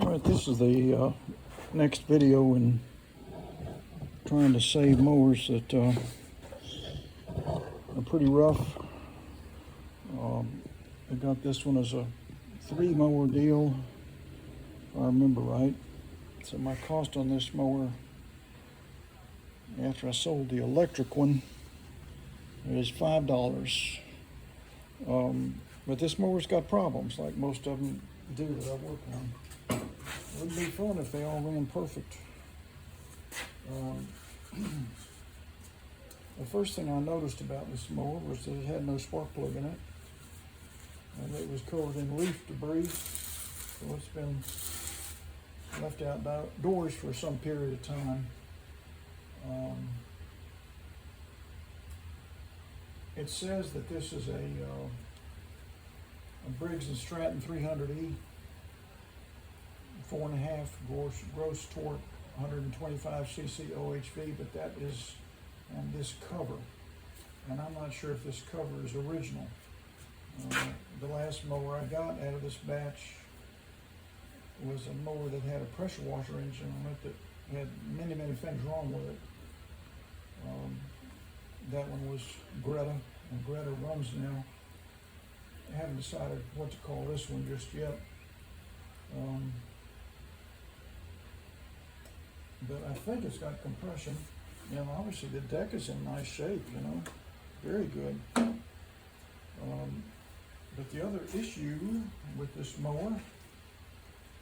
All right, this is the next video in trying to save mowers that are pretty rough. I got this one as a 3-mower deal, if I remember right. So my cost on this mower, after I sold the electric one, is $5. But this mower's got problems, like most of them do that I work on. It would be fun if they all ran perfect. The first thing I noticed about this mower was that it had no spark plug in it, and it was covered in leaf debris, so it's been left outdoors for some period of time. It says that this is a Briggs & Stratton 300E, 4.5 gross torque, 125 cc OHV, but that is on this cover, and I'm not sure if this cover is original. The last mower I got out of this batch was a mower that had a pressure washer engine on it that had many things wrong with it. That one was Greta, and Greta runs now. I haven't decided what to call this one just yet. But I think it's got compression. You know, obviously the deck is in nice shape, you know, very good. But the other issue with this mower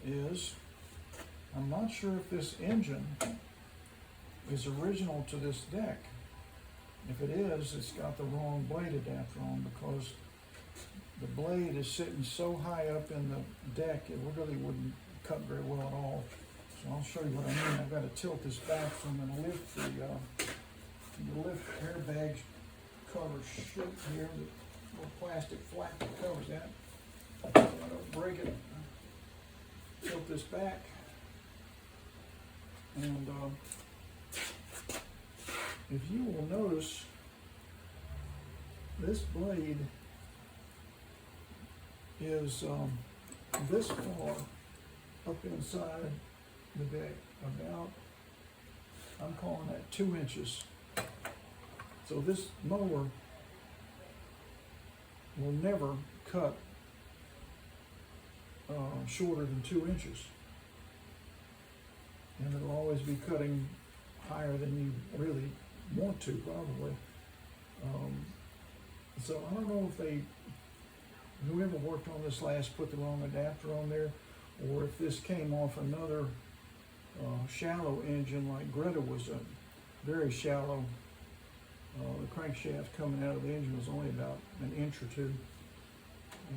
is I'm not sure if this engine is original to this deck. If it is, it's got the wrong blade adapter on, because the blade is sitting so high up in the deck it really wouldn't cut very well at all. So I'll show you what I mean. I've got to tilt this back, so I'm going to lift the lift airbag cover sheet here, the little plastic flap that covers that, so I don't break it. Tilt this back, and if you will notice, this blade is this far up inside the deck, about, I'm calling that 2 inches. So this mower will never cut shorter than 2 inches, and it'll always be cutting higher than you really want to, probably. So I don't know if whoever worked on this last put the wrong adapter on there, or if this came off another shallow engine like Greta was a very shallow. The crankshaft coming out of the engine was only about 1 inch or 2,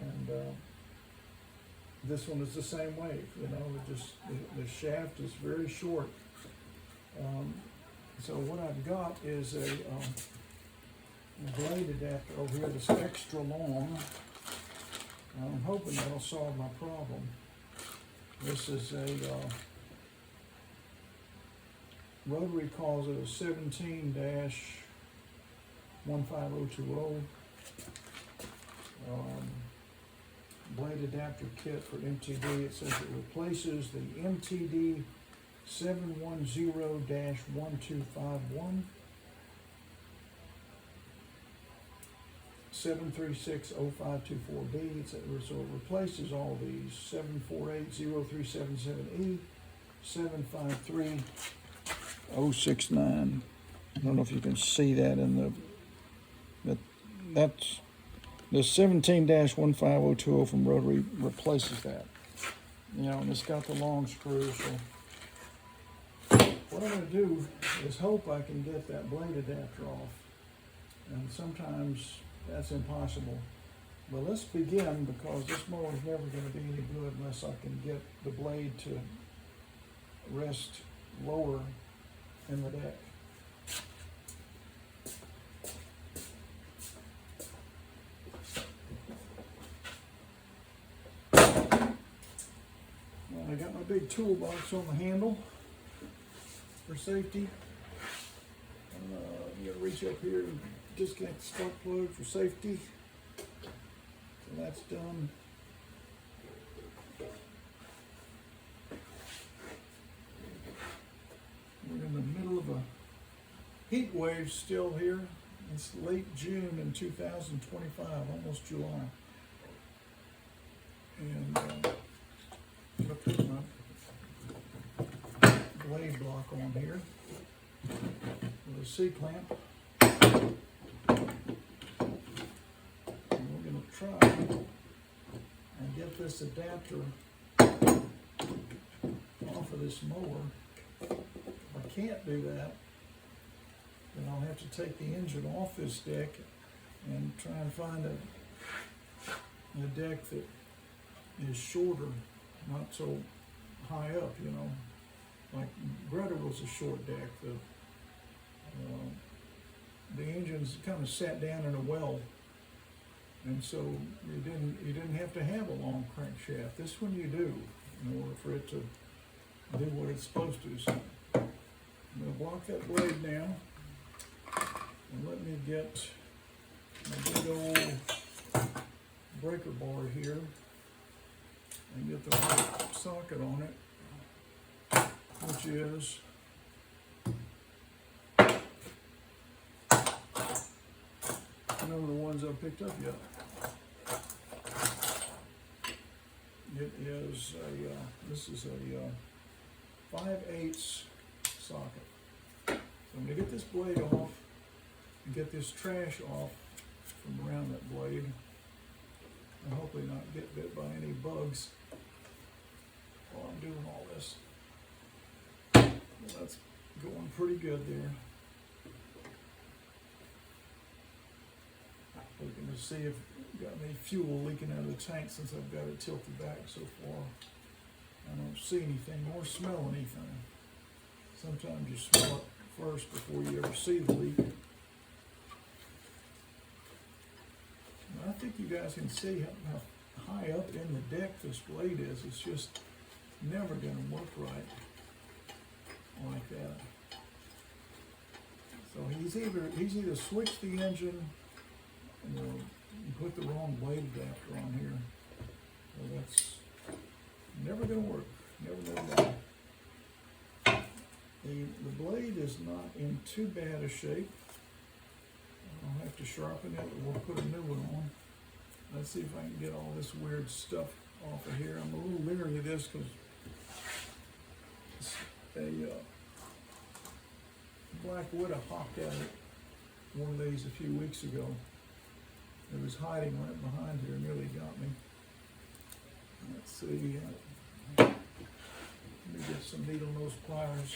and this one is the same way. You know, the shaft is very short. So what I've got is a blade adapter over here that's extra long. I'm hoping that'll solve my problem. This is a Rotary calls it a 17-15020 blade adapter kit for MTD. It says it replaces the MTD 710-1251 7360524B. So it replaces all these 7480377E, 753-069. I don't know if you can see that in that's the 17-15020 from Rotary replaces that. You know, and it's got the long screw. So what I'm going to do is hope I can get that blade adapter off, and sometimes that's impossible. But let's begin, because this mower is never going to be any good unless I can get the blade to rest lower in the deck. Well, I got my big toolbox on the handle for safety. You gotta reach up here and disconnect the spark plug for safety. So that's done. heat wave's still here. It's late June in 2025, almost July. And I'm gonna put my blade block on here with a C-clamp. And we're gonna try and get this adapter off of this mower. If I can't do that, then I'll have to take the engine off this deck and try and find a deck that is shorter, not so high up, you know. Like Greta was a short deck. The engines kind of sat down in a well, and so you didn't have to have a long crankshaft. This one you do in order for it to do what it's supposed to. So I'm going to block that blade now, and let me get my big old breaker bar here and get the right socket on it, which is none of the ones I picked up yet. It is this is a 5/8 socket. So I'm going to get this blade off and get this trash off from around that blade, and hopefully not get bit by any bugs while I'm doing all this. Well, that's going pretty good there. Looking to see if I've got any fuel leaking out of the tank since I've got it tilted back so far. I don't see anything or smell anything. Sometimes you smell it first before you ever see the leak. And I think you guys can see how high up in the deck this blade is. It's just never going to work right like that. So he's either switched the engine or put the wrong blade adapter on here. Well, that's never going to work. Never. The blade is not in too bad a shape. I'll have to sharpen it or put a new one on. Let's see if I can get all this weird stuff off of here. I'm a little leery of this because a black widow hopped at it one of these a few weeks ago. It was hiding right behind here, nearly got me. Let's see. Let me get some needle nose pliers.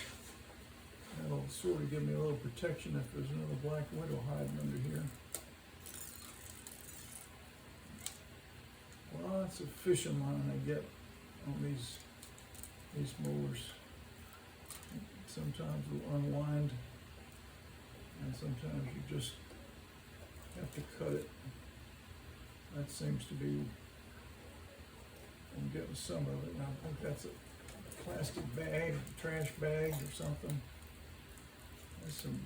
That'll sort of give me a little protection if there's another black widow hiding under here. Lots of fishing line I get on these mowers. Sometimes we'll unwind, and sometimes you just have to cut it. That seems to be, I'm getting some of it, and I think that's a plastic bag, trash bag or something. There's some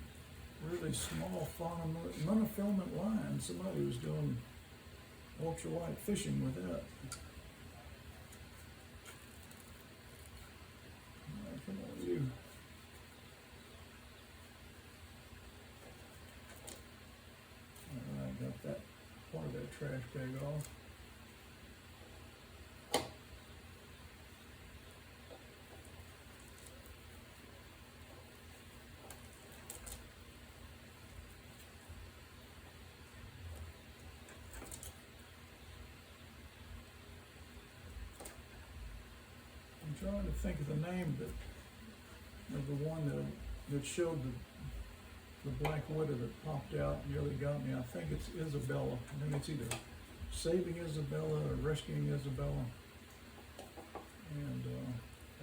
really small monofilament line. Somebody was doing ultralight fishing with that. All right, come on, you. All right, got that part of that trash bag off. I'm trying to think of the name of the one that showed the black widow that popped out and nearly got me. I think it's Isabella. I think it's either Saving Isabella or Rescuing Isabella. And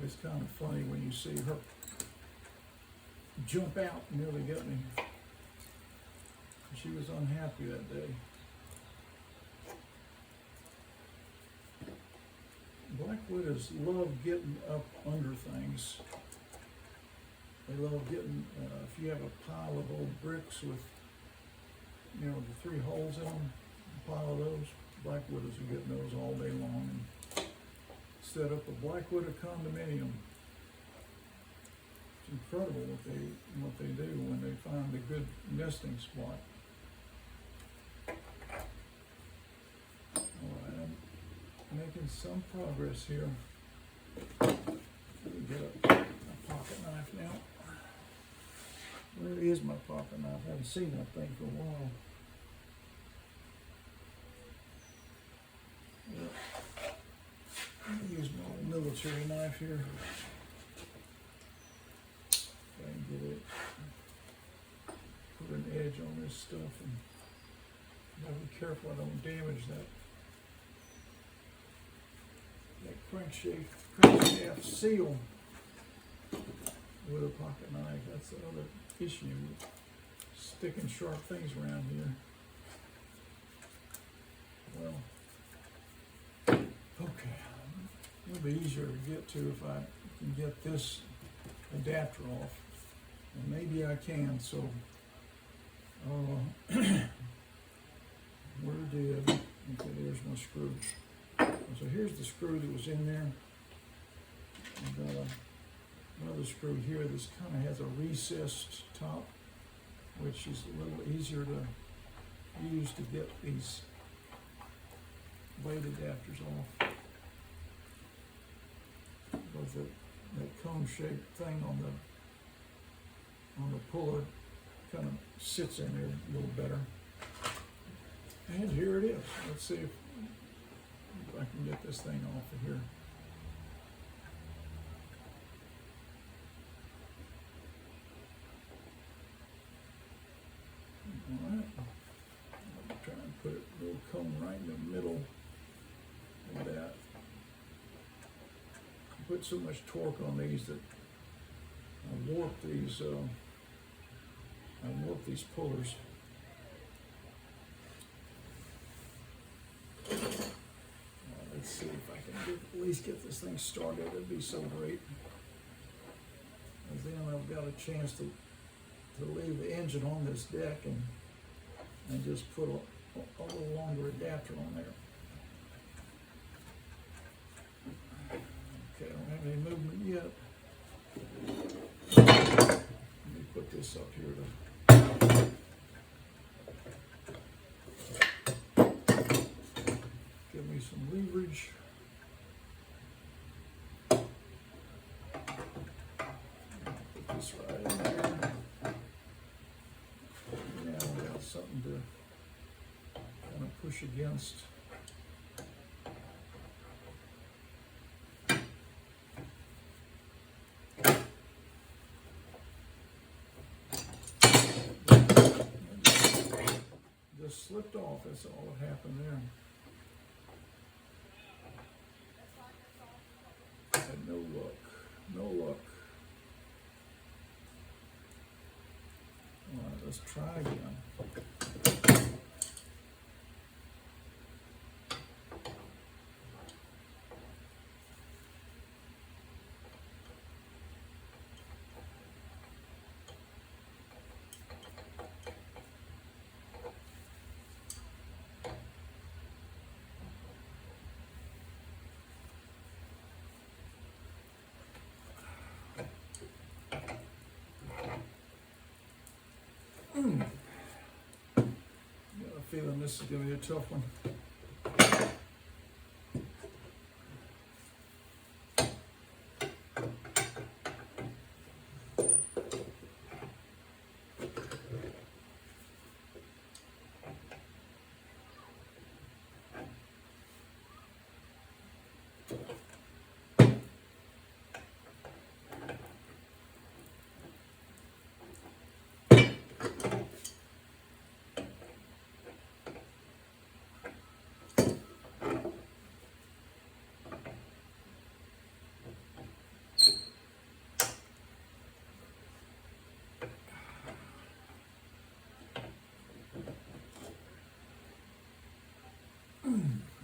it's kind of funny when you see her jump out and nearly get me. She was unhappy that day. Black widows love getting up under things. They love getting, if you have a pile of old bricks with, you know, the 3 holes in them, a pile of those, black widows are getting those all day long and set up a black widow condominium. incredible what they do when they find a good nesting spot. Alright, I'm making some progress here. Let me get a pocket knife now. Where is my pocket knife? I haven't seen that thing for a while. Yep. I'm gonna use my old military knife here. If I can get it, put an edge on this stuff, and gotta be careful I don't damage that crankshaft seal with a pocket knife. That's the other issue, sticking sharp things around here. Well, okay, it'll be easier to get to if I can get this adapter off, and maybe I can. So where did, okay, there's my screw. So here's the screw that was in there. And another screw here that's kind of has a recessed top, which is a little easier to use to get these blade adapters off. Because that cone-shaped thing on the puller kind of sits in there a little better. And here it is. Let's see if I can get this thing off of here. All right. I'll try and put a little cone right in the middle of that. I put so much torque on these that I warp these pullers. Let's see if I can at least get this thing started. It'd be so great. And then I've got a chance to leave the engine on this deck and just put a little longer adapter on there. Okay, I don't have any movement yet. Let me put this up here to give me some leverage. Put this right in there. Now we got something to kind of push against. Just slipped off, that's all that happened there. Had no luck, no luck. All right, let's try again. Got a feeling this is going to be a tough one.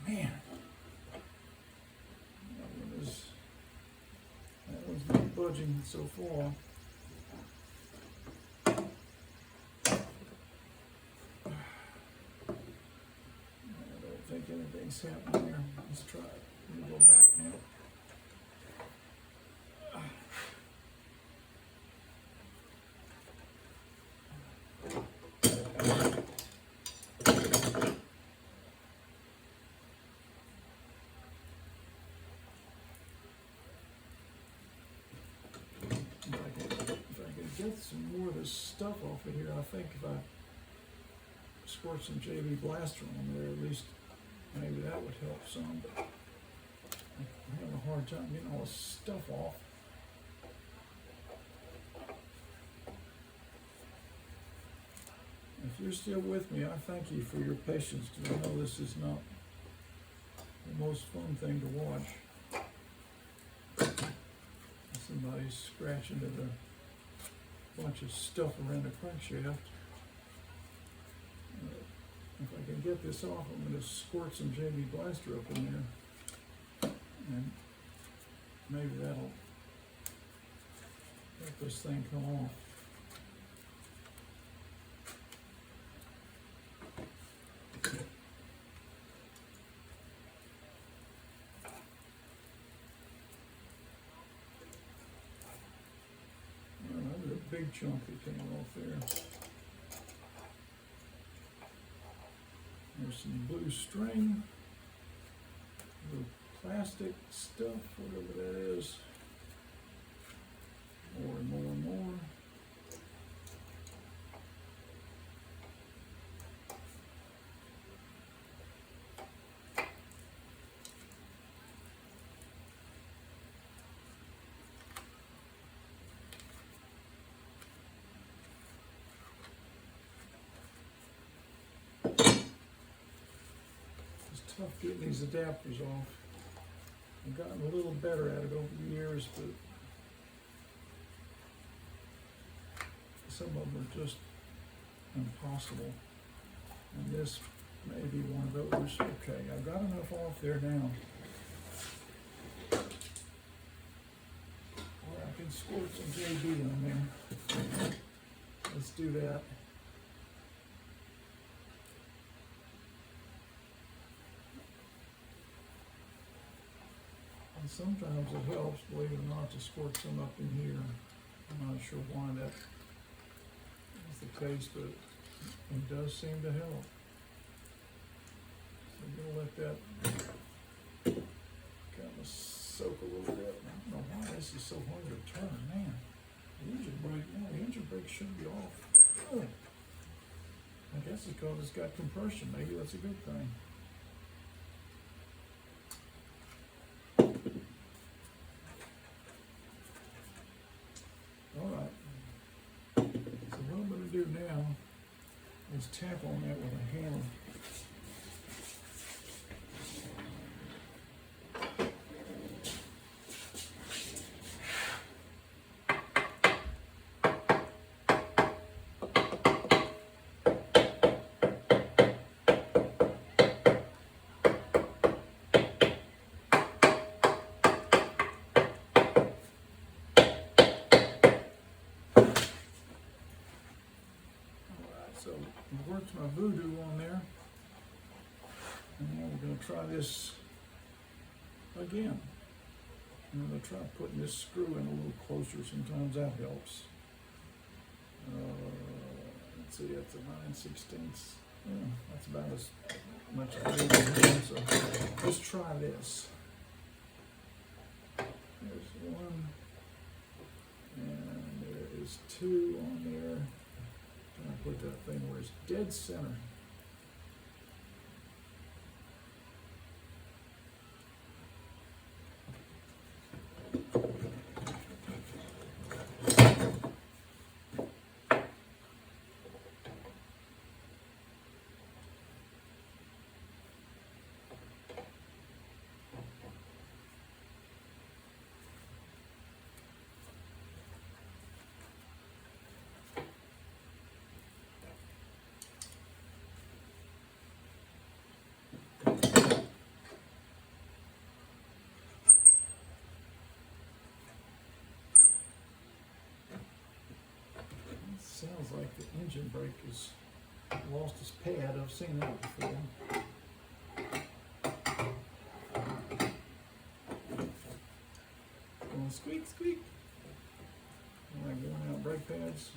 Man, that one's not budging so far. I don't think anything's happening here. Let's try it. Let me go back now. get some more of this stuff off of here, I think if I squirt some JB Blaster on there, at least maybe that would help some, but I'm having a hard time getting all this stuff off. If you're still with me, I thank you for your patience, because I know this is not the most fun thing to watch. Somebody's scratching at a bunch of stuff around the crankshaft. If I can get this off, I'm going to squirt some JB Blaster up in there, and maybe that'll let this thing come off. Big chunk that came off there. There's some blue string, little plastic stuff, whatever that is. More and more and more. Tough getting these adapters off. I've gotten a little better at it over the years, but some of them are just impossible. And this may be one of those. Okay, I've got enough off there now where I can squirt some JB on there. Let's do that. Sometimes it helps, believe it or not, to squirt some up in here. I'm not sure why that is the case, but it does seem to help. So I'm going to let that kind of soak a little bit. I don't know why this is so hard to turn, man. The engine brake, no, the engine brake should be off. Oh, I guess it's because it's got compression. Maybe that's a good thing. Now is tap on that with a hammer. So it works my voodoo on there, and now we're going to try this again. I'm going to try putting this screw in a little closer. Sometimes that helps. Let's see, that's a 9/16. Yeah, that's about as much as I need. So let's try this. There's one, and there is two on there. I put that thing where it's dead center. Sounds like the engine brake has lost its pad. I've seen that before. Going squeak, squeak. Like worn out brake pads.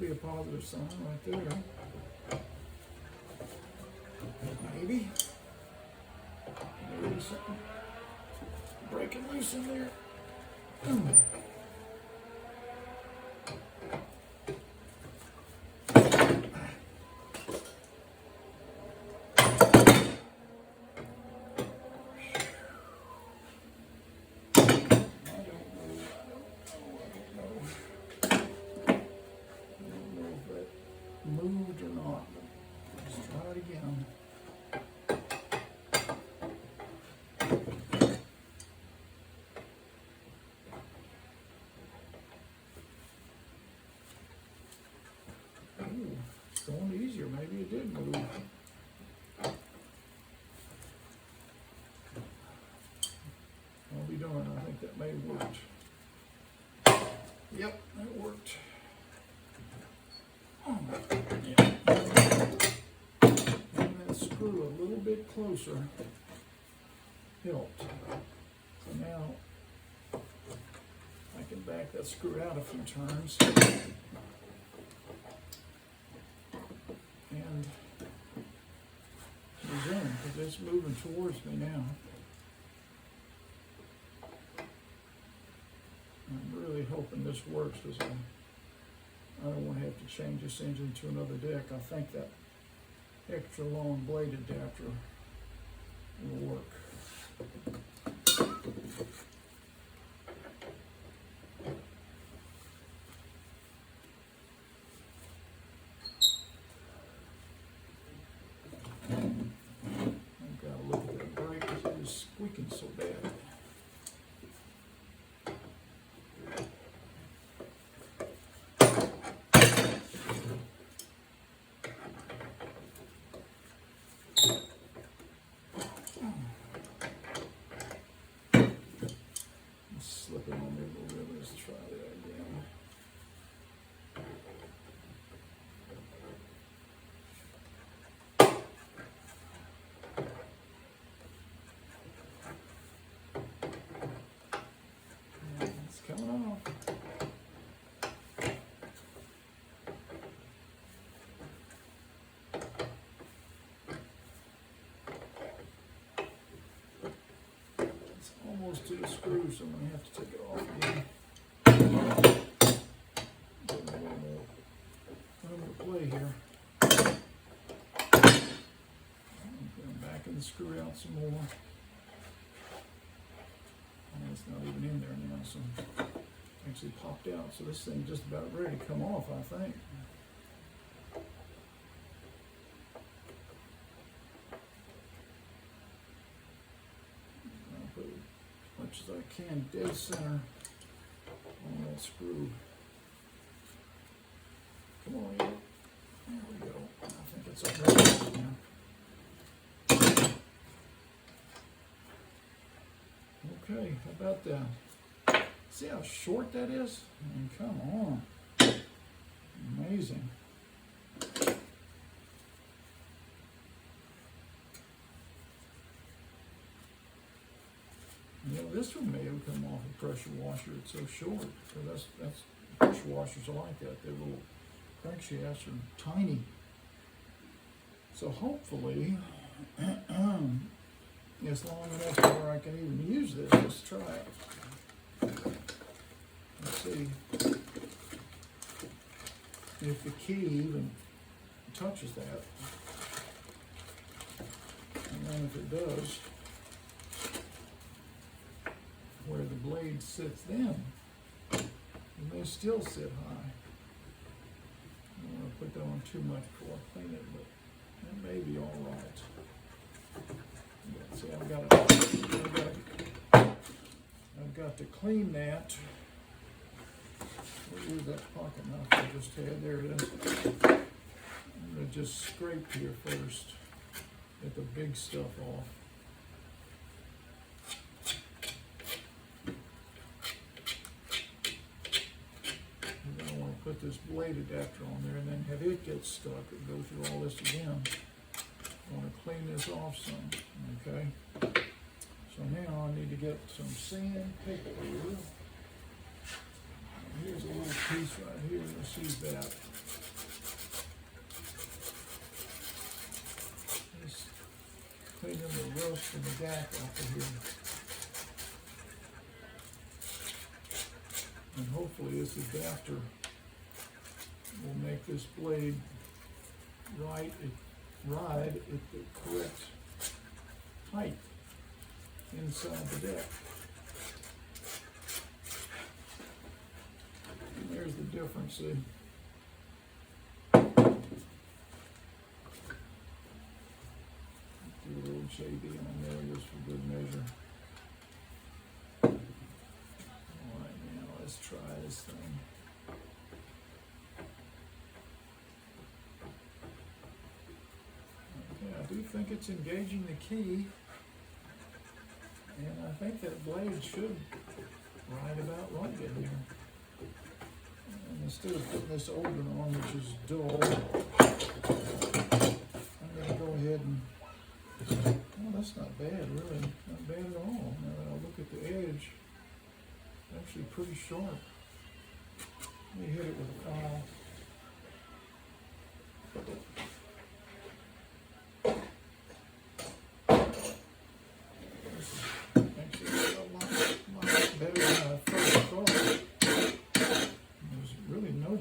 be a positive sign right there. Maybe. Maybe something breaking loose in there. Moved or not. Let's try it again. Ooh, it's going easier. Maybe it did move. I'll be darned. I think that may have worked. Yep, that worked. Yeah. And that screw a little bit closer helped. So now I can back that screw out a few times and resume, because it's moving towards me now. I'm really hoping this works, because I don't want to have to change this engine to another deck. I think that extra long blade adapter will work. I've got to look at that brake because it is squeaking so bad. Slipping on there a little bit. Let's try that again. It's coming off. Almost to the screw, so I'm going to have to take it off again. Get a little more room to play here. I'm going back in the screw out some more. And it's not even in there now, so it actually popped out. So this thing just about ready to come off, I think. As I can dead center on that screw. Come on, yeah. There we go. I think it's up right now. Okay, how about that? See how short that is? I mean, come on. Amazing. You know, this one may have come off a pressure washer. It's so short. So that's pressure washers are like that. Their little crankshafts are tiny. So hopefully, it's long enough where I can even use this. Let's try it. Let's see if the key even touches that. And then if it does, where the blade sits then, it may still sit high. I don't want to put that on too much before I clean it, but that may be all right. Yeah, see, I've got to clean that. We'll use that pocket knife I just had. There it is. I'm going to just scrape here first, get the big stuff off. Put this blade adapter on there and then have it get stuck and go through all this again. I want to clean this off some, okay? So now I need to get some sandpaper. Here's a little piece right here, let's use that. cleaning the rust and the gap off of here. And hopefully this adapter will make this blade ride at the correct height inside the deck. And there's the difference. See? Do a little JB on there just for good measure. Alright, now let's try this thing. Okay, I do think it's engaging the key. And I think that blade should ride about right in here. And instead of putting this older on, which is dull, I'm going to go ahead and, oh, that's not bad, really. Not bad at all. Now that I look at the edge, it's actually pretty sharp. Let me hit it with a file.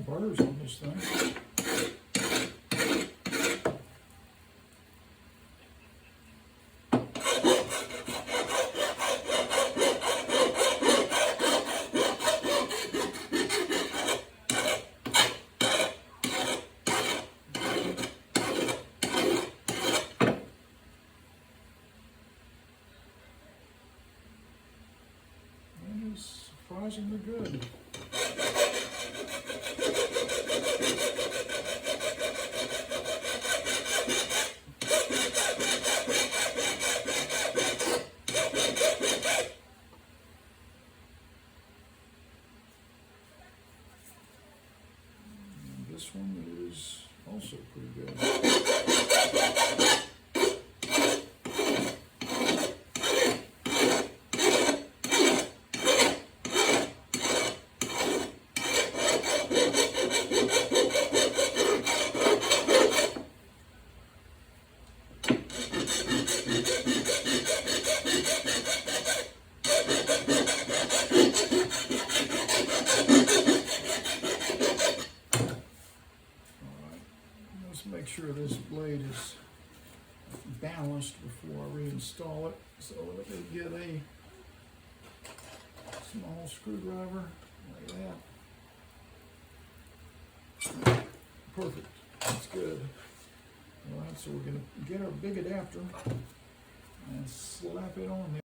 Burrs on this thing. And it's surprisingly good. This one is also pretty good. Make sure this blade is balanced before I reinstall it. So let me get a small screwdriver like that. Perfect. That's good. All right, so we're going to get our big adapter and slap it on